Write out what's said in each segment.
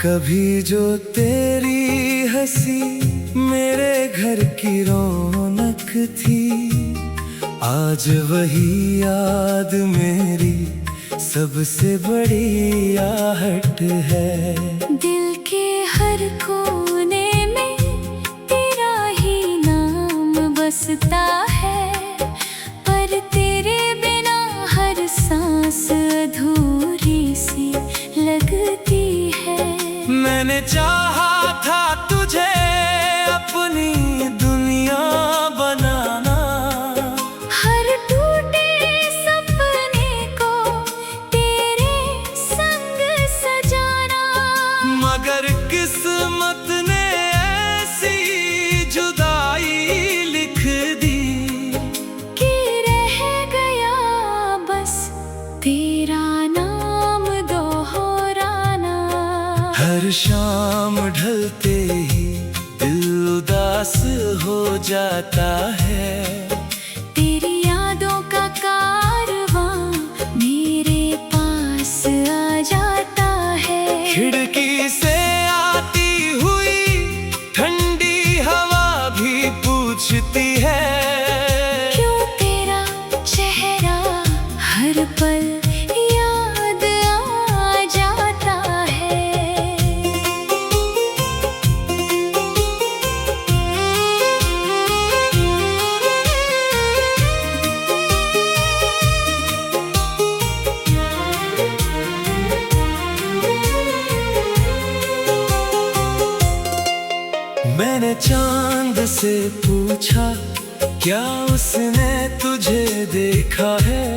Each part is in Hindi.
कभी जो तेरी हंसी मेरे घर की रौनक थी, आज वही याद मेरी सबसे बड़ी आहट है। दिल के हर कोने में तेरा ही नाम बसता है, पर तेरे बिना हर सांस अधूरी सी लगती है। मैंने चाहा था तुझे अपनी दुनिया बनाना, हर टूटे सपने को तेरे संग सजाना, मगर किस्मत ने ऐसी जुदाई लिख दी कि रह गया बस तेरा नाम दोहराना। हर शाम ढलते ही दिल उदास हो जाता है, तेरी यादों का कारवां मेरे पास आ जाता है। खिड़की से आती हुई ठंडी हवा भी पूछती है, क्यों तेरा चेहरा हर पल याद आ जाता है। मैंने चांद से पूछा क्या उसने तुझे देखा है,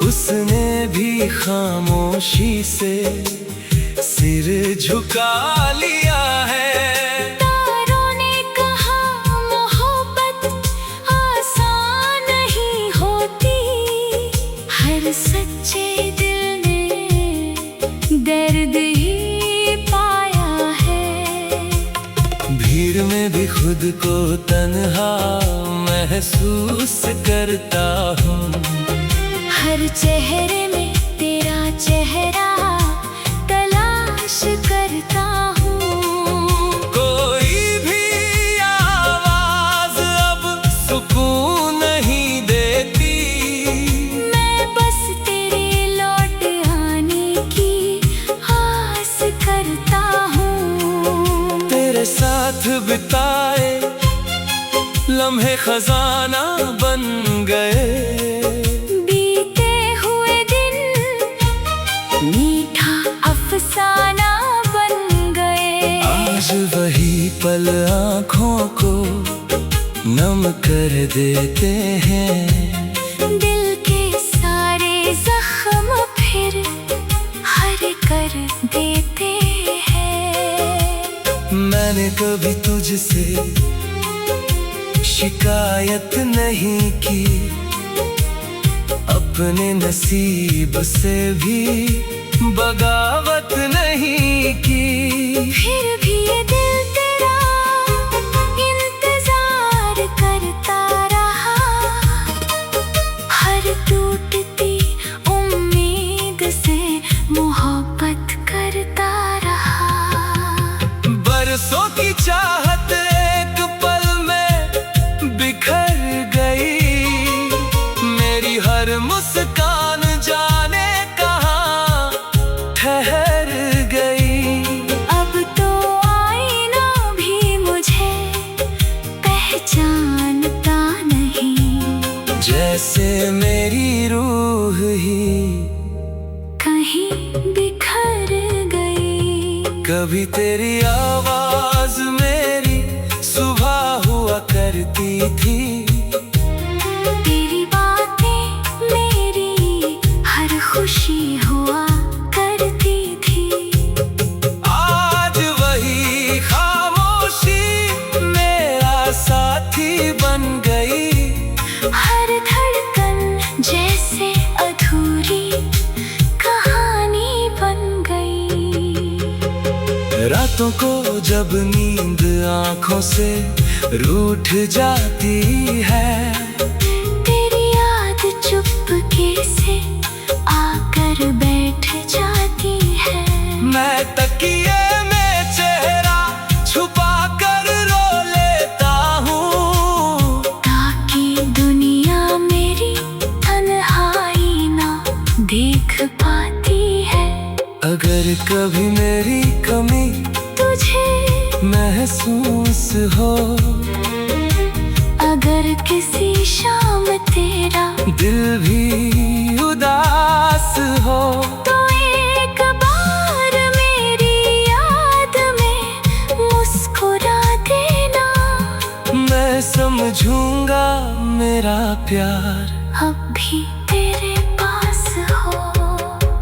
उसने भी खामोशी से सिर झुका लिया है। तारों ने कहा मोहब्बत आसान नहीं होती, हर सच्चे दिल ने दर्द ही पाया है। भीड़ में भी खुद को तन्हा महसूस करता हूँ, हर चेहरे में तेरा चेहरा तलाश करता हूँ। कोई भी आवाज अब सुकून नहीं देती, मैं बस तेरे लौट आने की आस करता हूँ। तेरे साथ बिताए लम्हे खजाना बन गए, बीते हुए दिन मीठा अफसाना बन गए। आज वही पल आँखों को नम कर देते हैं, दिल के सारे जख्म फिर हरे कर देते हैं। मैंने कभी तुझसे शिकायत नहीं की, अपने नसीब से भी बगावत नहीं की। फिर भी ये दिल तेरा इंतजार करता रहा, हर टूटती उम्मीद से मोहब्बत करता रहा। बरसों की चाहत एक पल में बिखर गई, मेरी हर मुस्कान जाने कहाँ ठहर गई। अब तो आईना भी मुझे पहचानता नहीं, जैसे मेरी रूह ही कहीं बिखर गई। कभी तेरी आवाज मेरी सुबह हुआ करती थी, तेरी बातें मेरी हर खुशी हुआ करती थी। आज वही खामोशी मेरा साथी बन गई, हर धड़कन जैसे अधूरी कहानी बन गई। रातों को जब नींद आँखों से रूठ जाती है, तेरी याद चुपके से आकर बैठ जाती है। मैं तकिए अगर कभी मेरी कमी तुझे महसूस हो, अगर किसी शाम तेरा दिल भी उदास हो, तो एक बार मेरी याद में मुस्कुरा देना। मैं समझूंगा मेरा प्यार अब भी तेरे पास हो।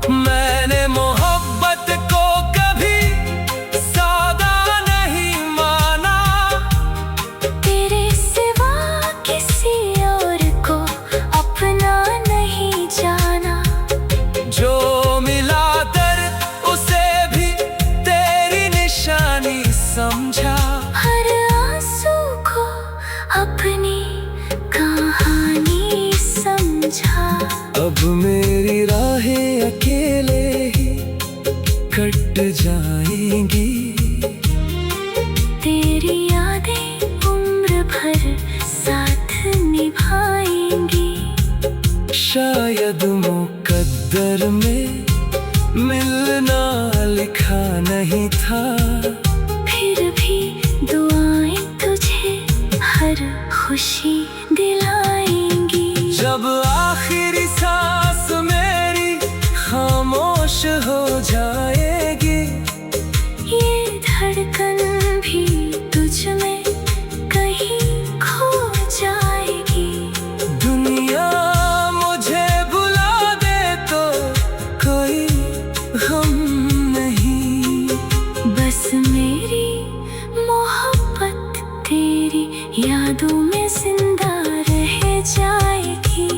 मैंने मोहब्बत को कभी सौदा नहीं माना, तेरे सिवा किसी और को अपना नहीं जाना। जो मिला दर्द उसे भी तेरी निशानी समझा, हर आंसू को अपनी कहानी समझा। अब मेरी राहें अकेले ही कट जाएंगी, तेरी यादें उम्र भर साथ निभाएंगी। शायद मुकद्दर में मिलना लिखा नहीं था, फिर भी दुआएं तुझे हर खुशी दिलाएंगी। जब आखिरी सांस मेरी खामोश हो जाएगी, ये धड़कन भी तुझ में कहीं खो जाएगी। दुनिया मुझे भुला दे तो कोई गम नहीं, बस मेरी मोहब्बत तेरी यादों में जिंदा रह जाएगी।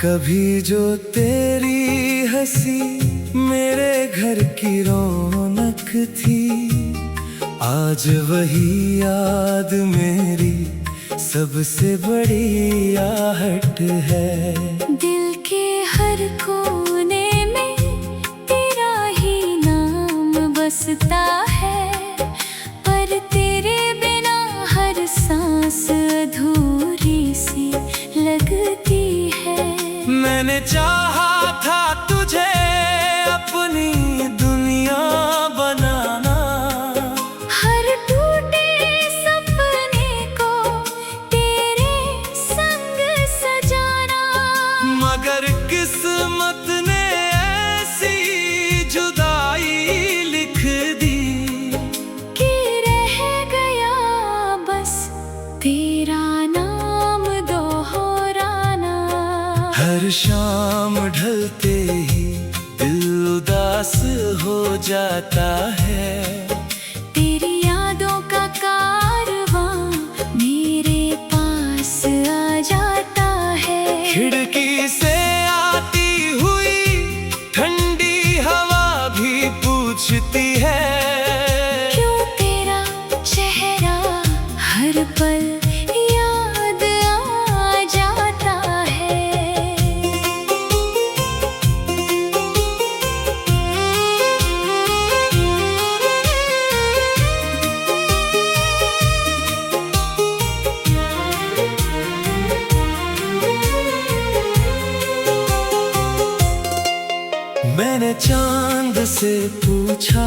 कभी जो तेरी हंसी मेरे घर की रौनक थी, आज वही याद मेरी सबसे बड़ी आहट है। दिल के हर कोने में तेरा ही नाम बसता है, पर तेरे बिना हर सांस अधूरी सी लगती है। मैंने चाहा था तुझे अपनी दुनिया बनाना, हर टूटे सपने को तेरे संग सजाना, मगर किस्मत ने ऐसी जुदाई लिख दी कि रह गया बस तेरा नाम दोहराना। हर शाम ढलते ही दिल उदास हो जाता है, तेरी यादों का कारवां मेरे पास आ जाता है। खिड़की से आती हुई ठंडी हवा भी पूछती है, क्यों तेरा चेहरा हर पल याद आ जाता है। मैंने चांद से पूछा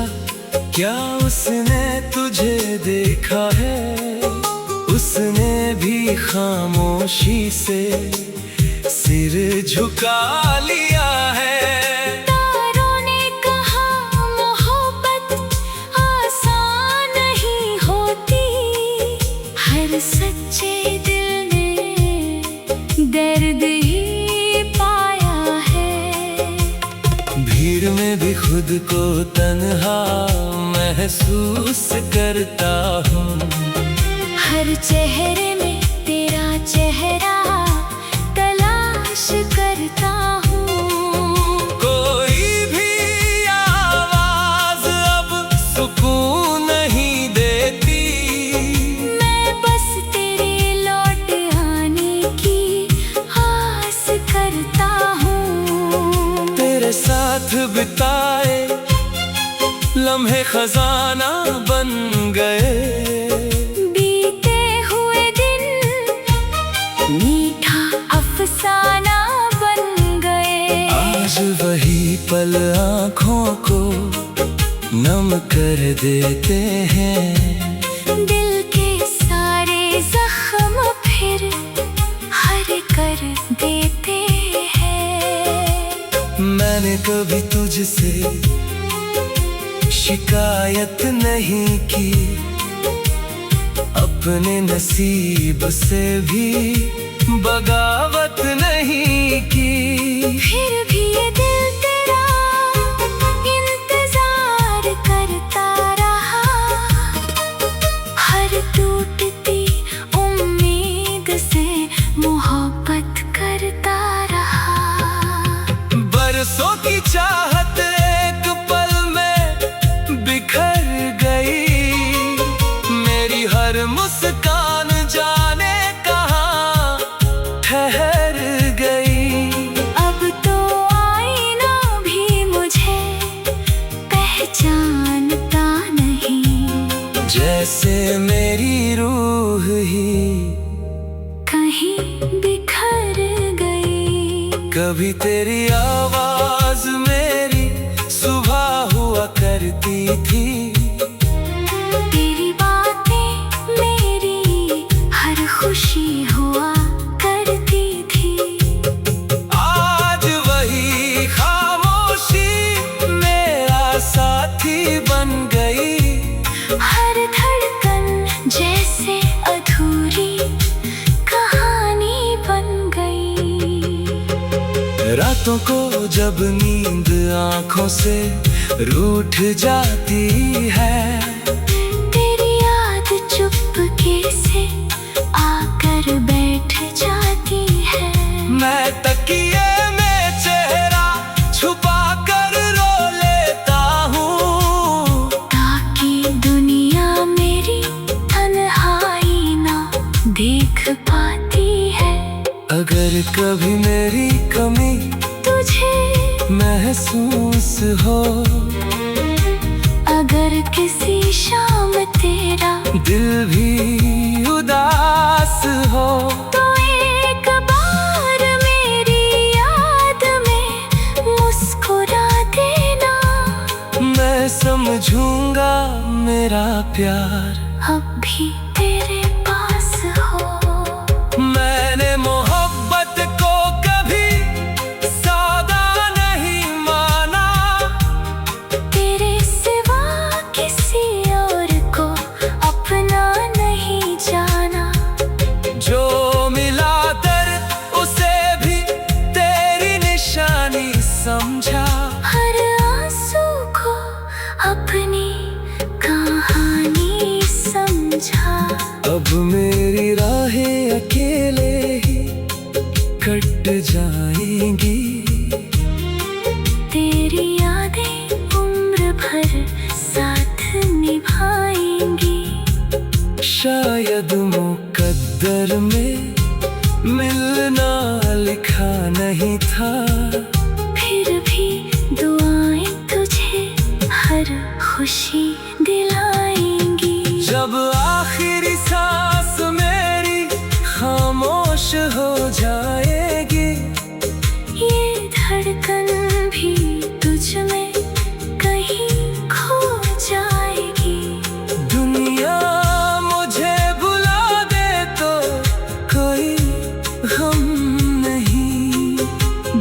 क्या उसने तुझे देखा है, उसने भी खामोशी से सिर झुका लिया है। तारों ने कहा मोहब्बत आसान नहीं होती, हर सच्चे दिल ने दर्द दर्द ही पाया है। भीड़ में भी खुद को तन्हा महसूस करता हूँ। हर चेहरे में तेरा चेहरा तलाश करता हूँ। कोई भी आवाज अब सुकून नहीं देती। मैं बस तेरे लौट आने की आस करता हूँ। तेरे साथ बिताए लम्हे खजाना बन गए। बीते हुए दिन मीठा अफसाना बन गए। आज वही पल आँखों को नम कर देते हैं। दिल के सारे जख्म फिर हर कर देते हैं। मैंने कभी तुझसे शिकायत नहीं की। अपने नसीब से भी बगावत नहीं की। फिर भी ये दिल तेरा इंतजार करता रहा। हर टूटती उम्मीद से मोहब्बत करता रहा। बरसों की चाहत एक पल में बिखर गई। मेरी हर मुस्कान जाने कहाँ ठहर गई। अब तो आईना भी मुझे पहचानता नहीं। जैसे मेरी रूह ही कहीं बिखर गई। कभी तेरी आवाज मेरी सुबह हुआ करती थी। तेरी बातें मेरी हर खुशी हुआ करती थी। आज वही खामोशी मेरा साथी बन गई। हर धड़कन जैसे अधूरी कहानी बन गई। रातों को जब नींद आँखों से रूठ जाती है। तेरी याद चुपके से आकर बैठ जाती है। मैं तकिए में चेहरा छुपा कर रो लेता हूँ। ताकि दुनिया मेरी तन्हाई ना देख पाती है। अगर कभी मेरी कमी तुझे महसूस हो। अगर किसी शाम तेरा दिल भी उदास हो। तो एक बार मेरी याद में मुस्कुरा देना। मैं समझूंगा मेरा प्यार अब भी तेरे पास हो। मैंने मोहब्बत को कभी सौदा नहीं माना। तेरे सिवा किसी और को अपना नहीं जाना। जो मिला दर्द उसे भी तेरी निशानी समझा। हर आंसू को अपनी कहानी समझा। अब मेरी राहें अकेले ही कट जाएंगी। तेरी यादें उम्र भर साथ निभाएंगी। शायद मुकद्दर में मिलना लिखा नहीं था। फिर भी दुआएं तुझे हर खुशी दिलाएंगी। जब आखिरी सांस मेरी खामोश हो जाएगी। ये धड़कन भी तुझ में कहीं खो जाएगी। दुनिया मुझे भुला दे तो कोई गम नहीं।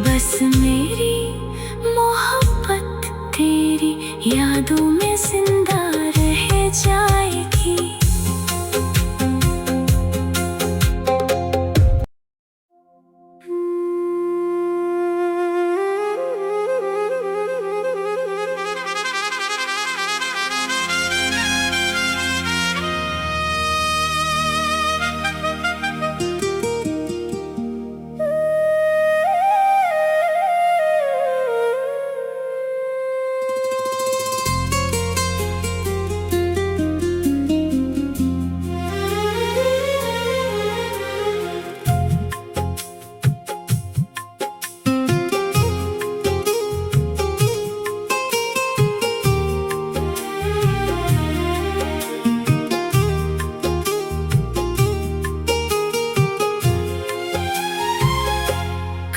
बस मेरी मोहब्बत तेरी यादों में जिंदा रह जाएगी।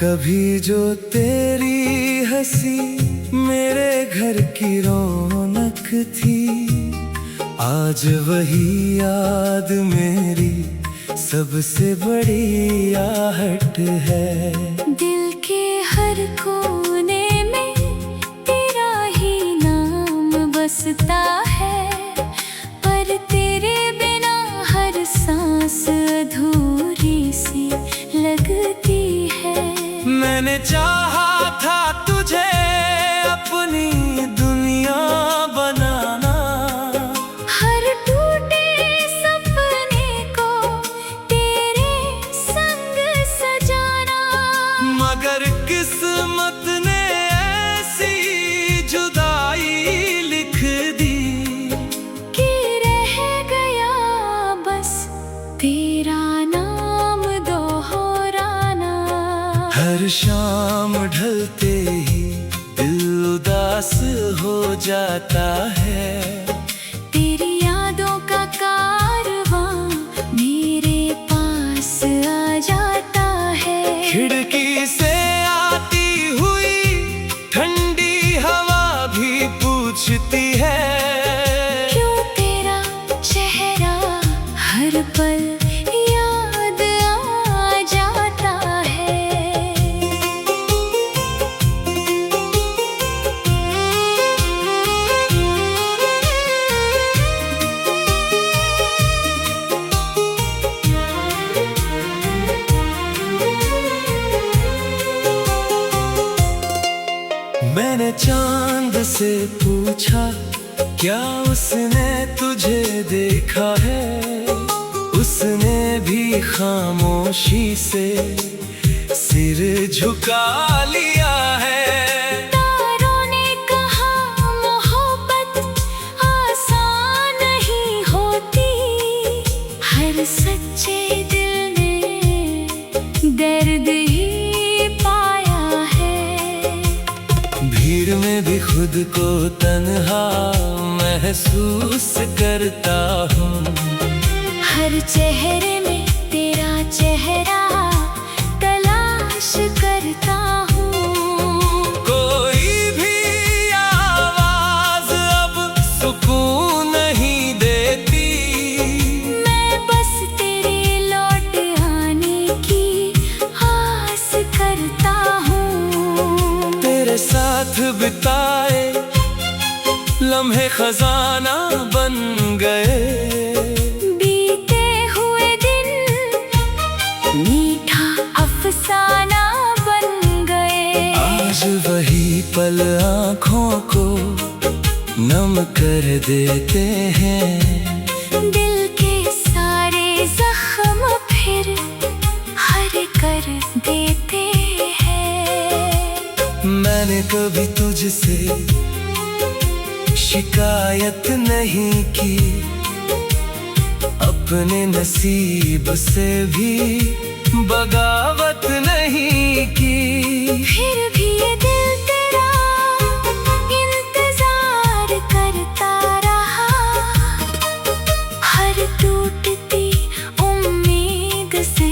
कभी जो तेरी हंसी मेरे घर की रौनक थी, आज वही याद मेरी सबसे बड़ी आहट है। दिल के हर कोने में तेरा ही नाम बसता है, पर तेरे बिना हर सांस अधूरी सी लगती है। मैंने चाहा था तुझे अपनी दुनिया बनाना, हर टूटे सपने को तेरे संग सजाना, मगर किस्मत ने ऐसी जुदाई लिख दी कि रह गया बस तेरा नाम दोहराना। हर शाम ढलते ही दिल उदास हो जाता है, तेरी यादों का कारवां मेरे पास आ जाता है। खिड़की से आती हुई ठंडी हवा भी पूछती है, क्यों तेरा चेहरा हर पल याद आ जाता है। मैंने चांद से पूछा क्या उसने तुझे देखा है, उसने भी खामोशी से सिर झुका लिया है। तारों ने कहा मोहब्बत आसान नहीं होती, हर सच्चे दिल ने दर्द ही पाया है। भीड़ में भी खुद को तन्हा महसूस करता हूँ, हर चेहरे में तेरा चेहरा तलाश करता हूँ। कोई भी आवाज अब सुकून नहीं देती, मैं बस तेरे लौट आने की आस करता हूँ। तेरे साथ बिताए लम्हे खजाना बन गए, बीते हुए दिन मीठा अफसाना बन गए। आज वही पल आँखों को नम कर देते हैं, दिल के सारे जख्म फिर हरे कर देते हैं। मैंने कभी तुझसे शिकायत नहीं की, अपने नसीब से भी बगावत नहीं की। फिर भी ये दिल तेरा इंतजार करता रहा, हर टूटती उम्मीद से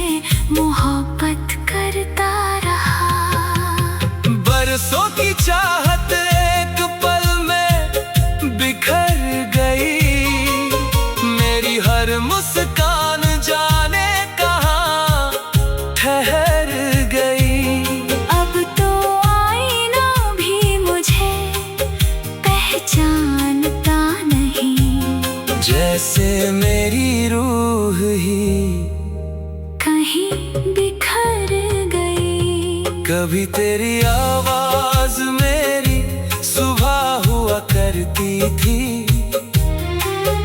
मोहब्बत करता रहा। बरसों की चाहत एक पल में बिखर गई, मेरी हर मुस्कान जाने कहाँ ठहर गई। अब तो आईना भी मुझे पहचानता नहीं, जैसे मेरी रूह ही कहीं बिखर गई। कभी तेरी आवाज मेरी सुबह हुआ करती थी,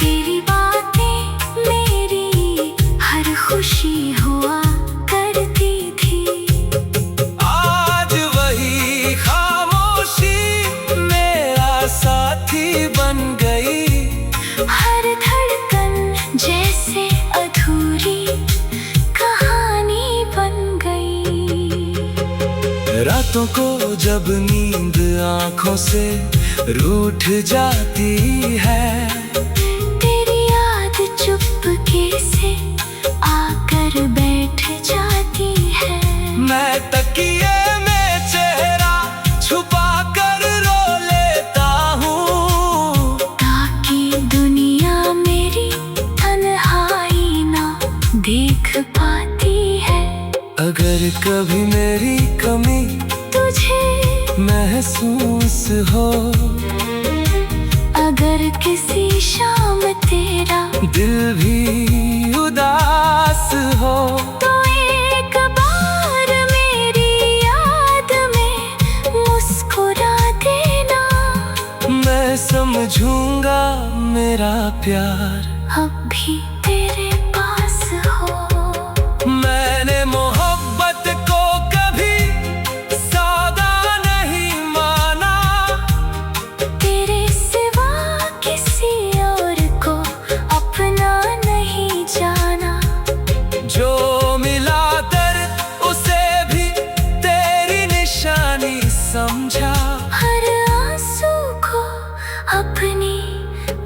तेरी बातें मेरी हर खुशी हुआ करती थी। आज वही खामोशी मेरा साथी बन गई, हर धड़कन जैसे अधूरी कहानी बन गई। रातों को जब नींद आँखों से रूठ जाती है, तेरी याद चुपके से आकर बैठ जाती है। मैं तकिए छुपा कर रो लेता हूँ, ताकि दुनिया मेरी तन्हाई ना देख पाती है। अगर कभी मेरी कमी तुझे महसूस हो, अगर किसी शाम तेरा दिल भी उदास हो, तो एक बार मेरी याद में मुस्कुरा देना। मैं समझूंगा मेरा प्यार अब भी तेरे पास हो। मैंने मोहब्बत को कभी सौदा नहीं माना, तेरे सिवा किसी और को अपना नहीं जाना। जो मिला दर्द उसे भी तेरी निशानी समझा, हर आंसू को अपनी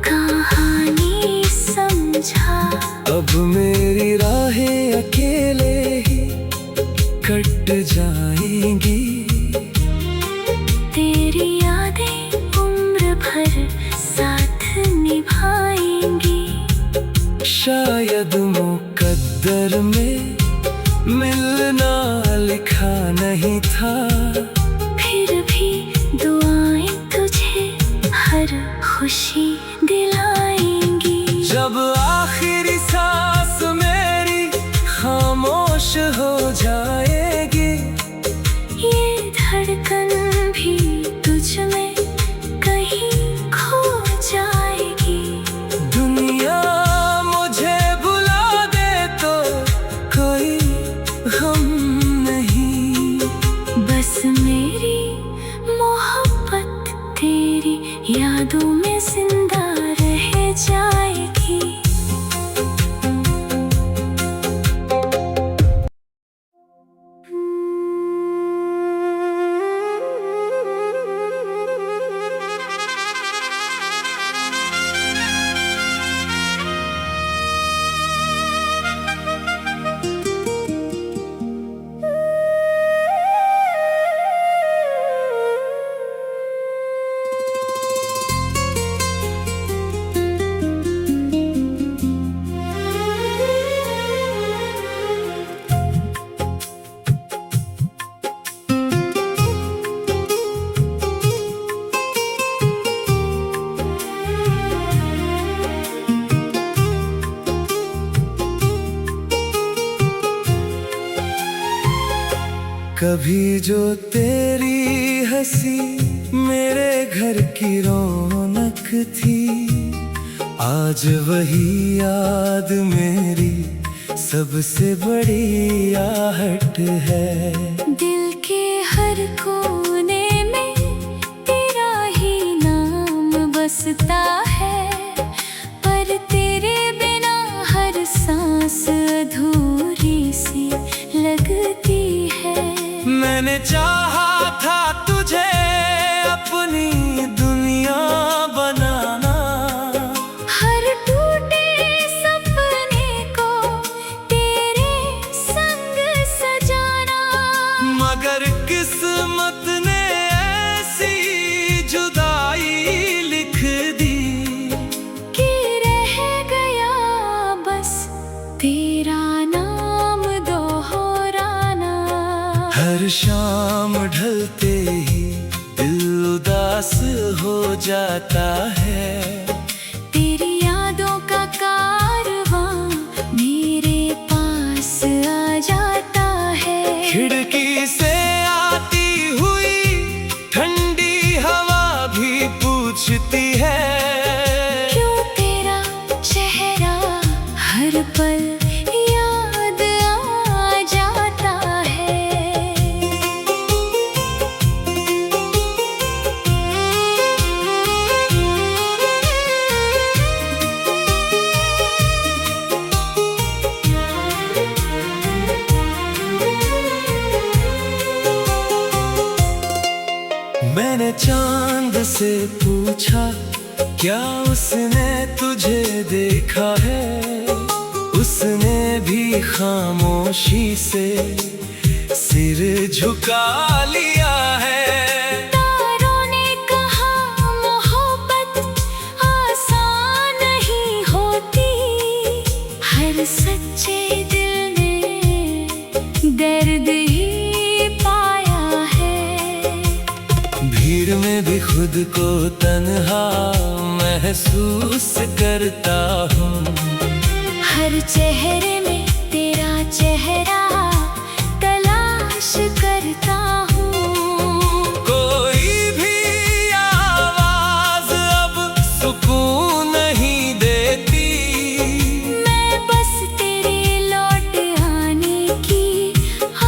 कहानी समझा। अब मेरी राहें अकेले ही कट जाएंगी, तेरी यादें उम्र भर साथ निभाएंगी। शायद मुकद्दर में मिलना लिखा नहीं था, फिर भी दुआएं तुझे हर खुशी दिलाएंगी। जब आखिरी सांस मेरी खामोश हो जाएगी, ये धड़कन भी तुझ में कहीं खो जाएगी। दुनिया मुझे भुला दे तो कोई गम नहीं, बस मेरी मोहब्बत तेरी यादों में जिंदा रह जाएगी। कभी जो तेरी हंसी मेरे घर की रौनक थी, आज वही याद मेरी सबसे बड़ी आहट है। दिल के हर कोने में तेरा ही नाम बसता है, पर तेरे बिना हर सांस अधूरी सी लगती है। मैंने चाहा था तुझे अपनी दुनिया बनाना, हर टूटे सपने को तेरे संग सजाना, मगर किस्मत ने ऐसी जुदाई लिख दी कि रह गया बस तेरा नाम दोहराना। हर शाम ढलते ही दिल उदास हो जाता है, तेरी यादों का कारवां मेरे पास आ जाता है। खिड़की से आती हुई ठंडी हवा भी पूछती है, क्यों तेरा चेहरा हर पल याद आ जाता है। मैंने चांद से पूछा क्या उसने तुझे देखा है, उसने भी खामोशी से सिर झुका लिया है। भीड़ में भी खुद को तन्हा महसूस करता हूँ। हर चेहरे में तेरा चेहरा तलाश करता हूँ। कोई भी आवाज अब सुकून नहीं देती। मैं बस तेरे लौट आने की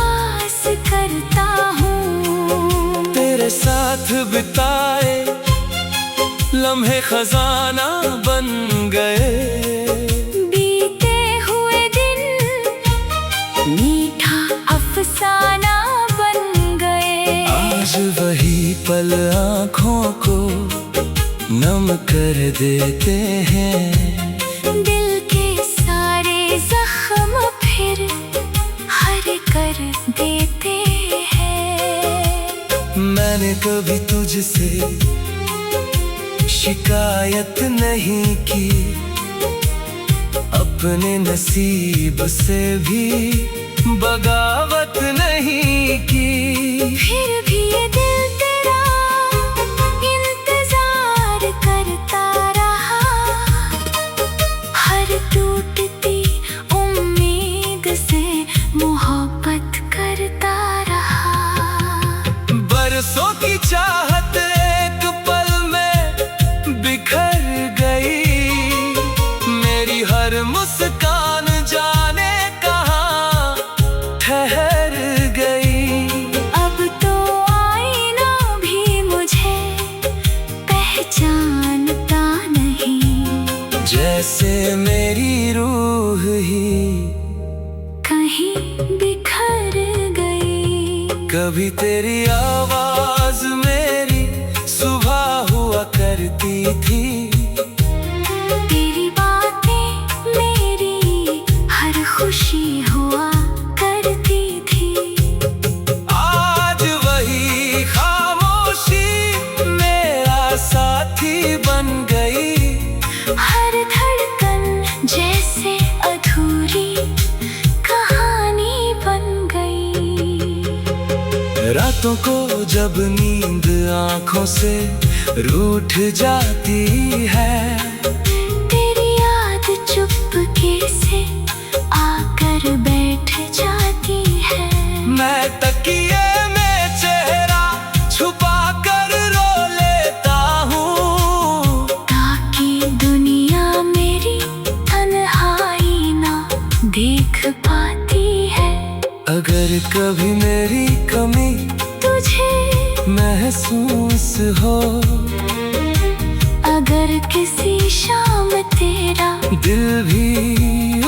आस करता हूँ। तेरे साथ बिताए लम्हे खजाना बन गए। बीते हुए दिन मीठा अफसाना बन गए। आज वही पल आँखों को नम कर देते हैं। दिल के सारे जख्म फिर हरे कर देते हैं। मैंने कभी तुझसे शिकायत नहीं की, अपने नसीब से भी बगावत नहीं की। फिर भी ये दिल तेरा इंतजार करता रहा। हर टूटती उम्मीद से मोहब्बत करता रहा। बरसों की चाहत एक पल में बिखर गई। मेरी हर मुस्कान जाने कहाँ ठहर गई। अब तो आईना भी मुझे पहचानता नहीं। जैसे मेरी रूह ही कहीं बिखर गई। कभी तेरी आवाज मेरी सुबह हुआ करती थी। तेरी बातें मेरी हर खुशी हुआ करती थी। आज वही खामोशी मेरा साथी बन गई। हर धड़कन जैसे अधूरी कहानी बन गई। रातों को जब नींद आँखों से रूठ जाती है। तेरी याद चुपके से आकर बैठ जाती है। मैं तकिए में चेहरा छुपा कर रो लेता हूँ। ताकि दुनिया मेरी तन्हाई ना देख पाती है। अगर कभी मेरी कमी तुझे महसूस हो, अगर किसी शाम तेरा दिल भी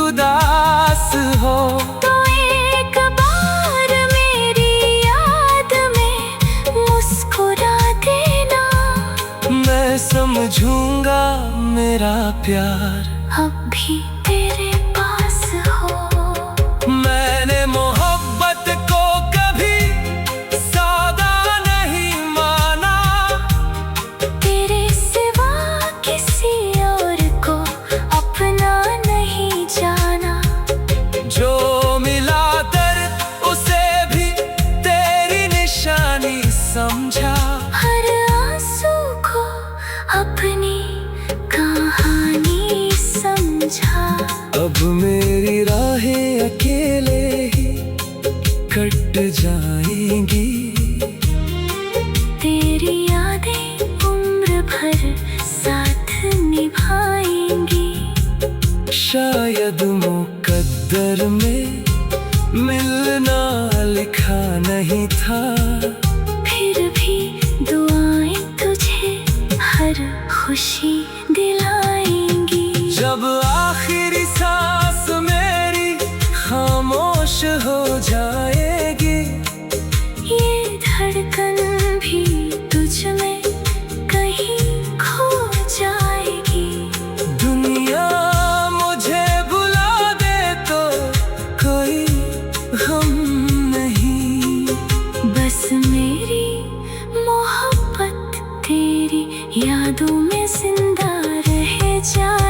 उदास हो, तो एक बार मेरी याद में मुस्कुरा देना। मैं समझूंगा मेरा प्यार अब भी तेरे पास हो। मैंने मोहब्बत को कभी सौदा नहीं माना। तेरे सिवा किसी और को अपना नहीं जाना। जो मिला दर्द उसे भी तेरी निशानी समझा। हर आंसू को अपनी कहानी समझा। अब मेरी राहें अकेले ही कट जाएंगी। तेरी यादें उम्र भर साथ निभाएंगी। शायद मुकद्दर में मिलना लिखा नहीं था। फिर भी दुआएं तुझे हर खुशी दिलाएंगी। जब आखिरी सांस मेरी खामोश हो जाएगी। ये धड़कन भी तुझ में कहीं खो जाएगी। दुनिया मुझे भुला दे तो कोई गम नहीं। बस मेरी मोहब्बत तेरी यादों में जिंदा रह जाए।